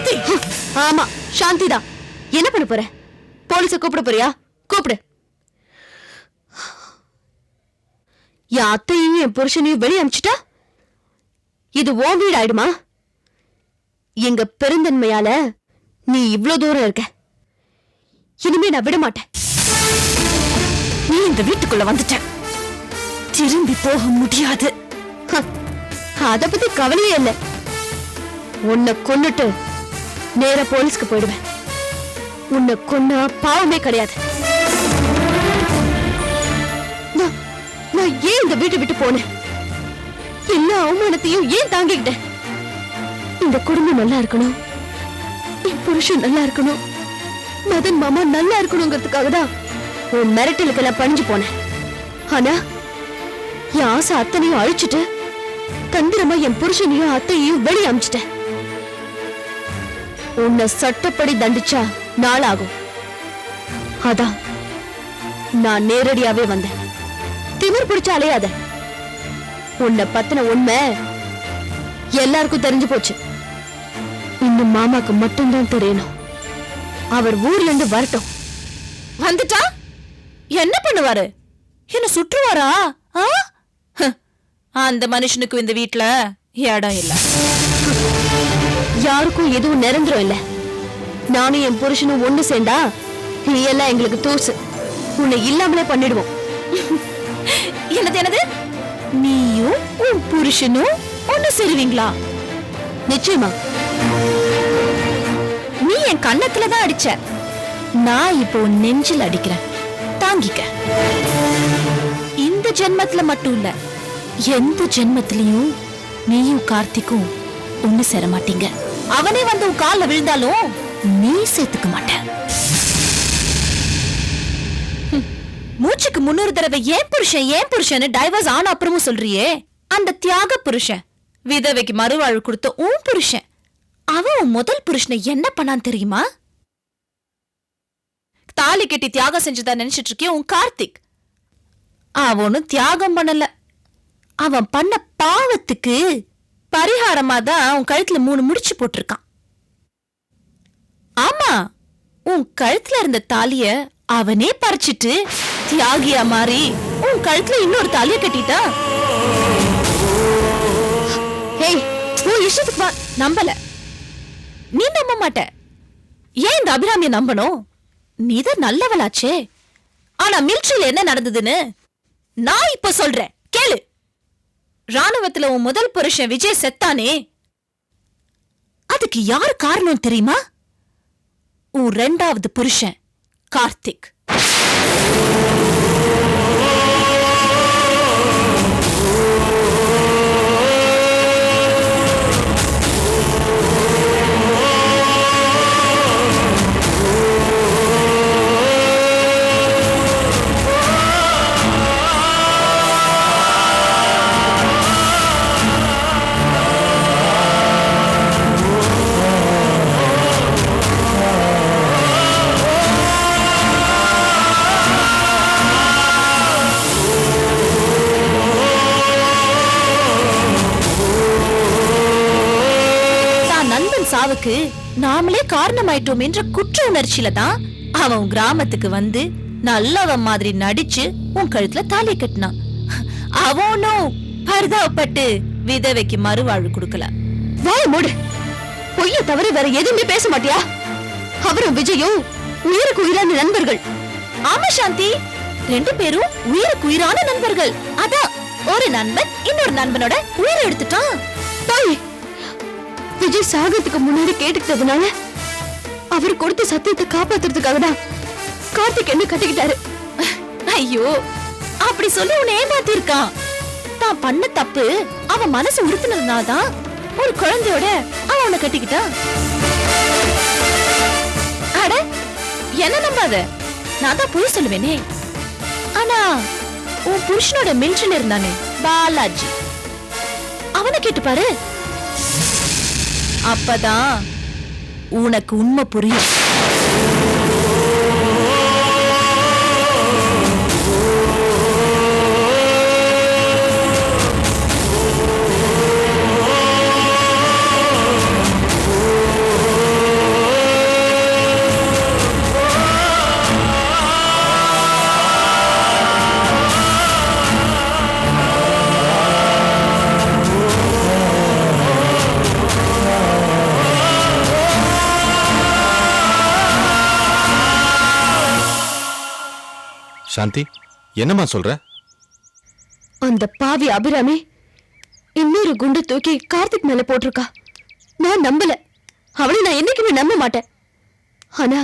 சாந்தி. ஆமா சாந்தி தான். என்ன பண்ண போற? போலீஸ கூப்பிட போறியா? கூப்பிடு. என் அத்தையும் என் புருஷனையும் வெளியே அனுப்பிச்சிட்டா இது ஓன் வீடு ஆயிடுமா? எங்க பெருந்தன்மையால நீ இவ்ளோ தூரம் இருக்க. இனிமே நான் விட மாட்டேன். நீ இந்த வீட்டுக்குள்ள வந்துட்ட, திரும்பி போக முடியாது. அத பத்தி கவலையே இல்லை. உன்னை கொன்னுட்டு நேர போலீஸ்க்கு போயிடுவேன். உன்னை கொன்னா பாவமே கிடையாது. நான் ஏன் இந்த வீட்டை விட்டு போனேன்? எல்லா அவமானத்தையும் ஏன் தாங்கிக்கிட்டேன்? இந்த குடும்பம் நல்லா இருக்கணும், என் புருஷன் நல்லா இருக்கணும், மதன் மாமா நல்லா இருக்கணுங்கிறதுக்காக தான் உன் மிரட்டலுக்கெல்லாம் பணிஞ்சு போனேன். ஆனா என் ஆசை அத்தனையும் அழிச்சிட்டு தந்திரமா என் புருஷனையும் அத்தையையும் வெளியே அமிச்சிட்டேன். உன்னை சட்டப்படி தண்டிச்சா நாளாகும். அதான் நான் நேரடியாவே வந்தேன். திமிர் பிடிச்ச அலையாத. உன்னை பத்தின உண்மை எல்லாருக்கும் தெரிஞ்சு போச்சு. இன்னும் மாமாக்கு மட்டும்தான் தெரியணும். அவர் ஊர்ல இருந்து வரட்டும். வந்துட்டா என்ன பண்ணுவாரு? என்ன சுற்றுவாரா? அந்த மனுஷனுக்கு இந்த வீட்டுல இடம் இல்ல. யாருக்கும் எதுவும் நிரந்தரம் இல்ல. நானும் என் புருஷனும் ஒண்ணு சேர்ந்தா நீ எல்லாம் எங்களுக்கு தூசு. உன்னை இல்லாமலே பண்ணிடுவோம். என்னது? நீயும் உன் புருஷனும் ஒண்ணு சேருவீங்களா? நிச்சயமா. நீ என் கண்ணத்துலதான் அடிச்ச, நான் இப்போ நெஞ்சில் அடிக்கிறேன். தாங்கிக்க. இந்த ஜென்மத்துல மட்டும் இல்ல, எந்த ஜென்மத்திலையும் நீயும் கார்த்திக்கும் ஒண்ணு சேர மாட்டீங்க. அவனே வந்து உன் கால்ல விழுந்தாலும் நீ சேர்த்துக்க மாட்ட. மூச்சுக்கு 300 தடவை ஏன் புருஷன் டைவர்ஸ் ஆன அப்புறமும் சொல்றியே, அந்த தியாக புருஷன், விதவைக்கு மறுவாழ்வு கொடுத்த உன் புருஷன், அவன் உன் முதல் புருஷனை என்ன பண்ணான் தெரியுமா? தாலி கட்டி தியாகம் செஞ்சுதான் நினைச்சிட்டு இருக்கே உன் கார்த்திக். அவனும் தியாகம் பண்ணல. அவன் பண்ண பாவத்துக்கு பரிகாரமா தான் உன் கழுத்துல 3 முடிச்சு போட்டிருக்கான். ஆமா, உன் கழுத்துல இருந்த தாலிய அவனே பறிச்சிட்டு தியாகியா மாறி உன் கழுத்துல இன்னொரு தாலிய கட்டிட்டான். உன் இஷ்டத்துக்கு வா. நம்பல, நீ நம்ப மாட்ட. ஏன் இந்த அபிராமிய நம்பணும்? நீதான் நல்லவளாச்சே. ஆனா மிலிட்டரியில என்ன நடந்ததுன்னு நான் இப்ப சொல்றேன், கேளு. ராணுவத்துல உன் முதல் புருஷன் விஜய் செத்தானே, அதுக்கு யாரு காரணம் தெரியுமா? உன் 2வது புருஷன் கார்த்திக். சாவுக்கு நாமளே காரணமாயிட்டோம் என்ற குற்ற உணர்ச்சியில தான் அவன் கிராமத்துக்கு வந்து நல்லவன் மாதிரி நடிச்சு உன் கழுத்துல தாலி கட்டினான். அவனும் பரிதாபப்பட்டு விதவைக்கு மறுவாழ்வு கொடுக்கல. வாய மூடு. பொய்ய தவிர வேற எதுவுமே பேச மாட்டியா? அவரும் விஜயும் உயிருக்கு உயிரான நண்பர்கள். ஆமா சாந்தி, 2 பேரும் உயிருக்கு உயிரான நண்பர்கள். அதான் ஒரு நண்பன் இன்னொரு நண்பனோட உயிரை எடுத்துட்டான். விஜய் சாகத்துக்கு முன்னாடி கேட்டுக்கிட்டதுனால அவர் கொடுத்த சத்தியத்தை காப்பாத்துறதுக்காக தான் கார்த்திக் என்ன கட்டிக்கிட்டாரு. ஐயோ, அப்படி சொல்லி உன்னை ஏமாத்தி இருக்கான். தான் பண்ண தப்பு அவன் மனசு உறுத்தினதுனாலதான் ஒரு குழந்தையோட அவன் உன்னை கட்டிக்கிட்டான். அட, என்ன நம்பாத, நான் தான் பொய் சொல்லுவேனே. ஆனா உன் புருஷனோட மிலிட்டரியில இருந்தானே பாலாஜி, அவனை கேட்டு பாரு. அப்பதான் உனக்கு உண்மை புரியும். சாந்தி, என்னம்மா சொல்ற? அந்த பாவி அபிராமி இன்னொரு குண்டு தூக்கி கார்த்திக் மேல போட்டிருக்கா. நான் நம்பல. அவளை நான் என்னைக்குமே நம்ப மாட்டேன். ஆனா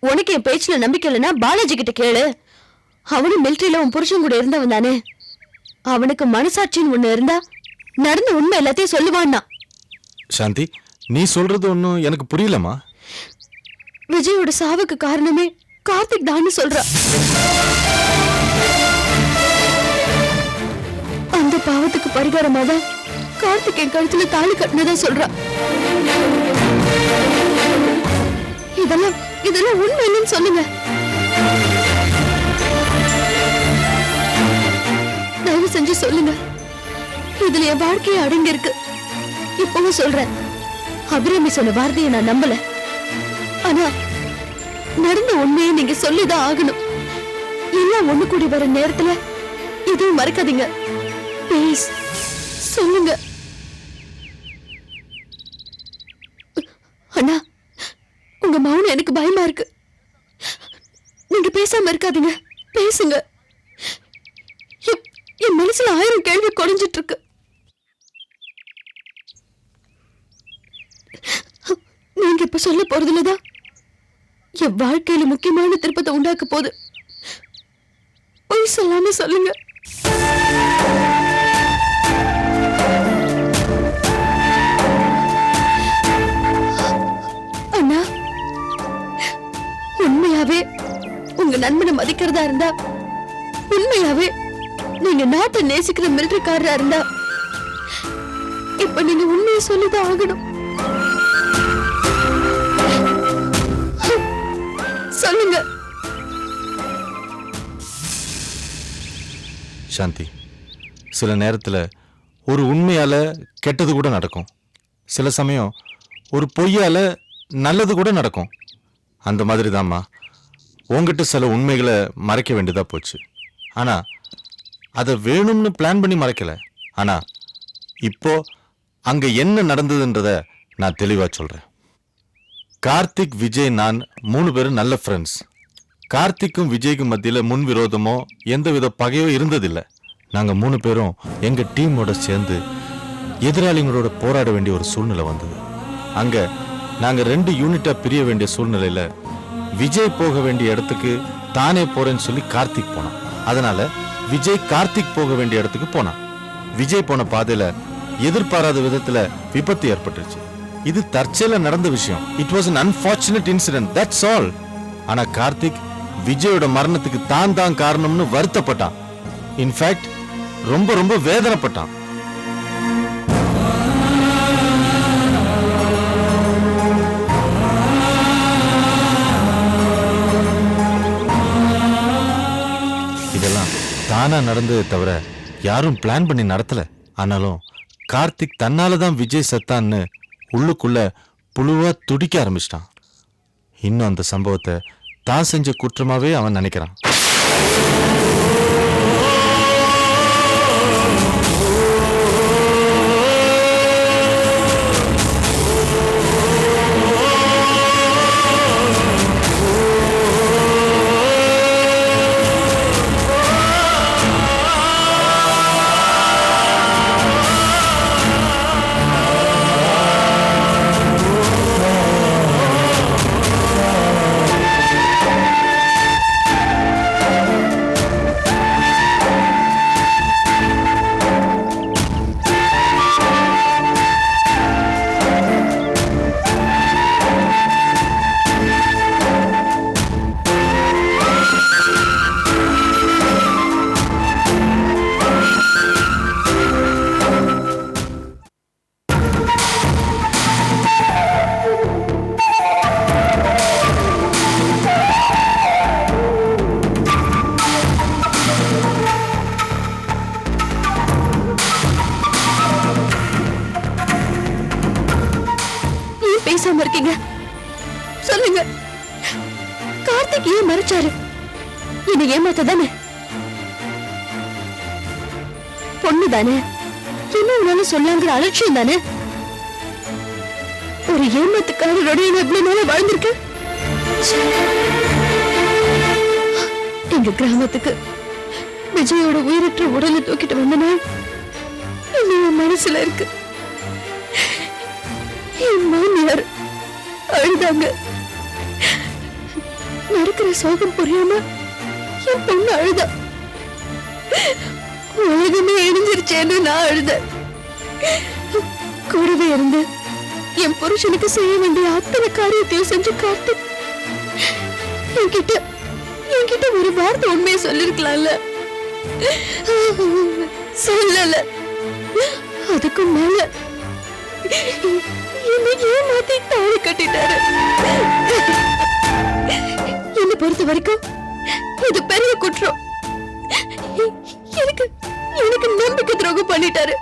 உனக்கு என் பேச்சுல நம்பிக்கை இல்லைன்னா பாலாஜி கிட்ட கேளு. அவனும் மிலிட்டரியில உன் புருஷன் கூட இருந்தவன் தானே. அவனுக்கு மனசாட்சின்னு ஒண்ணு இருந்தா நடந்த உண்மை எல்லாத்தையும் சொல்லுவான்னா. சாந்தி, நீ சொல்றது ஒன்னும் எனக்கு புரியலமா. விஜயோட சாவுக்கு காரணமே கார்த்திக் தான் சொல்றா. அந்த பாவத்துக்கு பரிகாரமா தான் கார்த்திக் என் கழுத்துல தாலி கட்டினதா சொல்றா. இதெல்லாம் உண்மை இல்லைன்னு சொல்லுங்க. தயவு செஞ்சு சொல்லுங்க. இதுல என் வாழ்க்கையை அடங்கி இருக்கு. இப்பவும் சொல்றேன், அபிராமி சொன்ன வார்த்தையை நான் நம்பல. ஆனா நடந்த உண்மையை நீங்க சொல்லிதான் ஆகணும். எல்லாம் ஒண்ணு கூடி வர நேரத்துல எதுவும் மறக்காதீங்க. ப்ளீஸ் சொல்லுங்க. அண்ணா, உங்க மௌனம் எனக்கு பயமா இருக்கு. நீங்க பேசாம இருக்காதீங்க, பேசுங்க. என் மனசுல 1000 கேள்வி குறைஞ்சிட்டு இருக்கு. நீங்க இப்ப சொல்ல போறதுலதான் என் வாழ்க்கையில முக்கியமான திருப்பத்தை உண்டாக்க போகுது. பொய் சொல்லாம சொல்லுங்க. அண்ணா, உண்மையாவே உங்க நண்பனை மதிக்கிறதா இருந்தா, உண்மையாவே நீங்க நாட்டை நேசிக்கிற மிலிட்டரிக்காரரா இருந்தா, இப்ப நீங்க உண்மையை சொல்லிதான் ஆகணும். சொல்லுங்க. சாந்தி, சில நேரத்துல ஒரு உண்மையால கெட்டது கூட நடக்கும். சில சமயம் ஒரு பொய்யால நல்லது கூட நடக்கும். அந்த மாதிரி தான்மா உங்ககிட்ட சில உண்மைகளை மறைக்க வேண்டியதா போச்சு. ஆனா அதை வேணும்னு பிளான் பண்ணி மறைக்கல. ஆனா இப்போ அங்க என்ன நடந்ததுன்றத நான் தெளிவா சொல்றேன். கார்த்திக், விஜய், நான் 3 பேரும் நல்ல ஃப்ரெண்ட்ஸ். கார்த்திக்கும் விஜய்க்கும் மத்தியில முன் விரோதமோ எந்தவித பகையோ இருந்ததில்லை. நாங்க 3 பேரும் எங்க டீமோட சேர்ந்து எதிராளிகளோட போராட வேண்டிய ஒரு சூழ்நிலை வந்தது. அங்க நாங்க 2 யூனிட்டா பிரிய வேண்டிய சூழ்நிலையில விஜய் போக வேண்டிய இடத்துக்கு தானே போறேன்னு சொல்லி கார்த்திக் போனான். அதனால விஜய் கார்த்திக் போக வேண்டிய இடத்துக்கு போனான். விஜய் போன பாதையில எதிர்பாராத விதத்துல விபத்து ஏற்பட்டுருச்சு. இது தற்செயலா நடந்த விஷயம். It was an unfortunate incident, that's all. ஆனா கார்த்திக் விஜயோட மரணத்துக்கு தான் காரணம்னு வருத்தப்பட்டான். இன்ஃபேக்ட் ரொம்ப ரொம்ப வேதனைப்பட்டான். இதெல்லாம் தானா நடந்ததை தவிர யாரும் பிளான் பண்ணி நடத்தல. ஆனாலும் கார்த்திக் தன்னாலதான் விஜய் செத்தான்னு உள்ளுக்குள்ள புழுவா துடிக்க ஆரம்பிச்சிட்டான். இன்னும் அந்த சம்பவத்தை தான் செஞ்ச குற்றமாவே அவன் நினைக்கிறான். பேசாம இருக்கீங்க? சொல்லுங்க. கார்த்திக் ஏன் மறைச்சாரு? என்னை ஏமாத்த தானே? பொண்ணு தானே, என்ன சொல்லாங்கிற அலட்சியம் தானே? ஒரு ஏமாத்துக்காரரோட இவ்வளவு நாள வாழ்ந்திருக்கேன். எங்க கிராமத்துக்கு விஜயோட உயிரற்ற உடலை தூக்கிட்டு வந்த நாள் இன்னும் என் மனசுல இருக்கு. என் மாமியார் அழுதாங்க. நடக்கிற சோகம் புரியாம என் பொண்ணு அழுதா. உலகமே இணைஞ்சிருச்சேன்னு நான் அழுதேன். கூடவே இருந்து என் புருஷனுக்கு செய்ய வேண்டிய அத்தனை காரியத்தையும் செஞ்சு காத்து என்கிட்ட ஒரு வார்த்தை உண்மையை சொல்லிருக்கலாம்ல, சொல்லல. அதுக்கு மேல என்னை ஏமாத்தி தாலி கட்டிட்டாரு. என்னை பொறுத்த வரைக்கும் இது பெரிய குற்றம். எனக்கு எனக்கு நம்பிக்கை துரோகம் பண்ணிட்டாரு.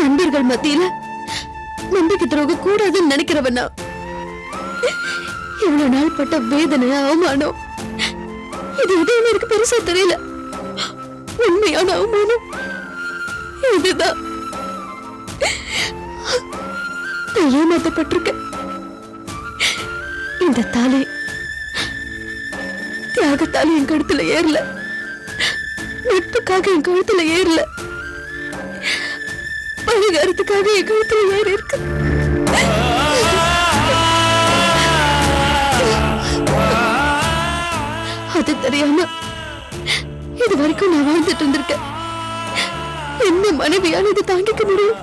நண்பர்கள் மத்தியில நம்பிக்கை துரோகம் கூடாதுன்னு நினைக்கிறவனா இவ்வளவு நாள் பட்ட வேதனை அவமானம் இது எதுவும் எனக்கு பெருசா தெரியல. உண்மையான அவமானம் இதுதான். நான் ஏமாத்தப்பட்டிருக்கேன். இந்த தாலி தியாகத்தாலி என் கழுத்துல ஏறல, நட்புக்காக என் கழுத்துல ஏறல, பரிகாரத்துக்காக என் கழுத்துல ஏறி இருக்கு. அது தெரியாம இது வரைக்கும் நான் வாழ்ந்துட்டு இருந்திருக்கேன். என்ன மனைவியால் இது தாங்கிக்க முடியும்?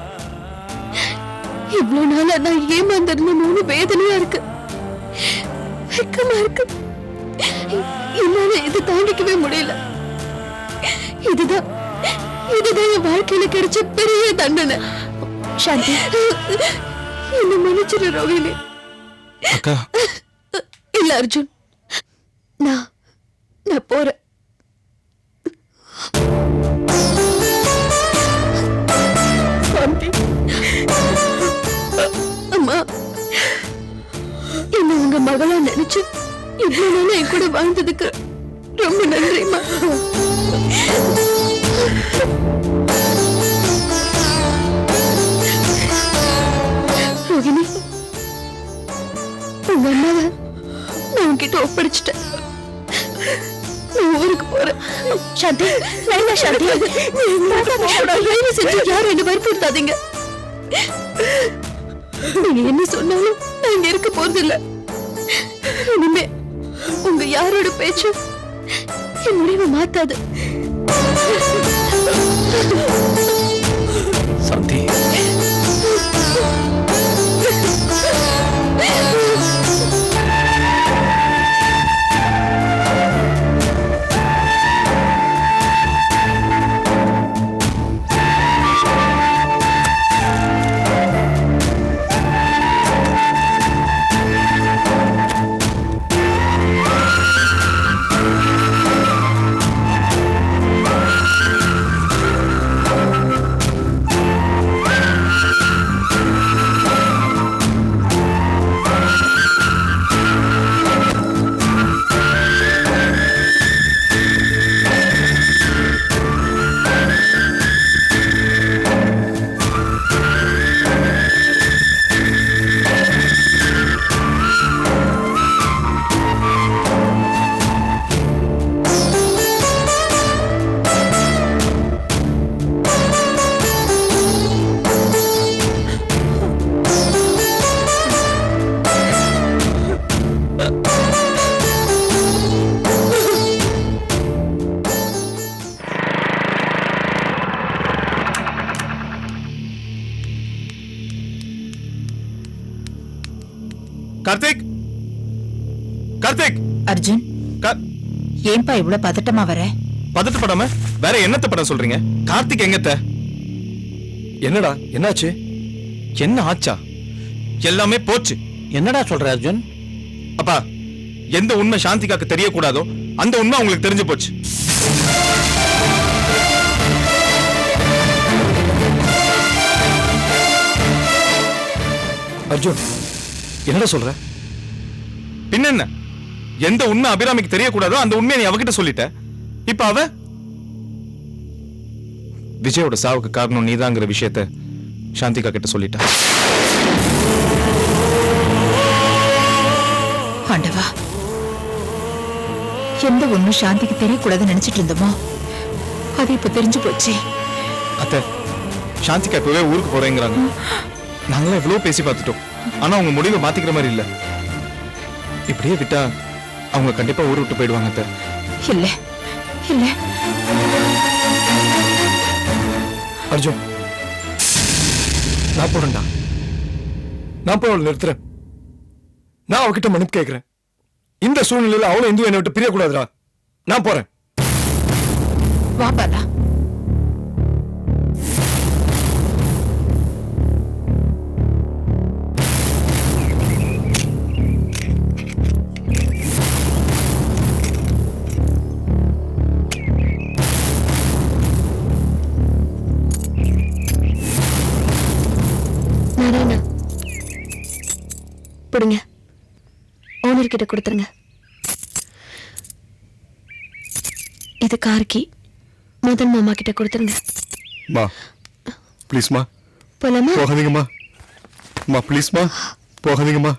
இவ்வளவு நாளா நான் ஏமாந்திருந்தோம்னு வேதனையா இருக்கு, வெக்கமா இருக்கு. என்னால இது தாங்கிக்கவே முடியல. இதுதான் என் வாழ்க்கையில கிடைச்ச பெரிய தண்டனை. சாந்தி, என்ன மன்னிச்சிரு ரோஹிணி. அக்கா, இல்ல அர்ஜுன், நான் போறேன். சாந்தி, அம்மா, என்ன உங்க மகளா நினைச்சு இவ்வளவு நாள் என் கூட வாழ்ந்ததுக்கு ரொம்ப நன்றிம்மா. ரோகிணி, உங்க அம்மாவை நான் உன்கிட்ட ஒப்படைச்சிட்டேன். நான் ஊருக்கு போறேன். சாந்தி, வேண்டாம் சாந்தி, தயவு செஞ்சு யாரும் என்ன வற்புறுத்தாதீங்க. நீங்க என்ன சொன்னாலும் நான் இங்க இருக்க போறது இல்ல. இனிமே உங்க யாரோட பேச்சு என் முடிவை மாத்தாது. சாந்தி, கார்த்திக், கார்த்திக். அர்ஜுன், ஏன்பா இவ்வளவு பதட்டமா வர? பதட்டப்படாம வேற என்னத்த படம் சொல்றீங்க? கார்த்திக் எங்கத்த? என்னடா, என்னாச்சு? என்ன ஆச்சா? எல்லாமே போச்சு. என்னடா சொல்ற அர்ஜுன்? அப்பா, எந்த உண்மை சாந்திகாக்கு தெரியக்கூடாதோ அந்த உண்மை உங்களுக்கு தெரிஞ்சு போச்சு. அர்ஜுன், என்னடா சொல்ற? பின்ன என்ன? எந்த உண்மை அபிராமிக்கு தெரியக்கூடாதோ அந்த உண்மையை நீ அவகிட்ட சொல்லிட்ட. இப்ப அவ விஜயோட சாவுக்கு காரணம் நீதாங்கிற விஷயத்த சாந்திகா கிட்ட சொல்லிட்டா. ஆண்டவா, எந்த ஒண்ணும் சாந்திக்கு தெரியக்கூடாதுன்னு நினைச்சிட்டு இருந்தோமோ அது இப்ப தெரிஞ்சு போச்சு. அத்தை, சாந்திகா இப்பவே ஊருக்கு போறேங்கிறாங்க. நாங்களாம் எவ்வளவு பேசி பார்த்துட்டோம். ஆனா அவங்க முடிவை மாத்திக்கிற மாதிரி இல்ல. இப்படியே விட்டா அவங்க கண்டிப்பா ஊர் விட்டு போயிடுவாங்க அத்தை. இல்ல இல்ல அர்ஜுன், நான் போறேன்டா. நான் போய் அவளை நிறுத்துறேன். நான் அவகிட்ட மன்னிப்பு கேட்கிறேன். இந்த சூழ்நிலையில அவளும் இந்து என்னை விட்டு பிரியக்கூடாதுடா. நான் போறேன். வா பாலா. நாராயணா, பிடிங்க. ஓனர் கிட்ட கொடுத்துருங்க. இது கார்கி. மதன் மாமா கிட்ட கொடுத்துருங்க. மா ப்ளீஸ்மா போலாமா? போகாதீங்கம்மா. மா ப்ளீஸ்மா போகாதீங்கம்மா.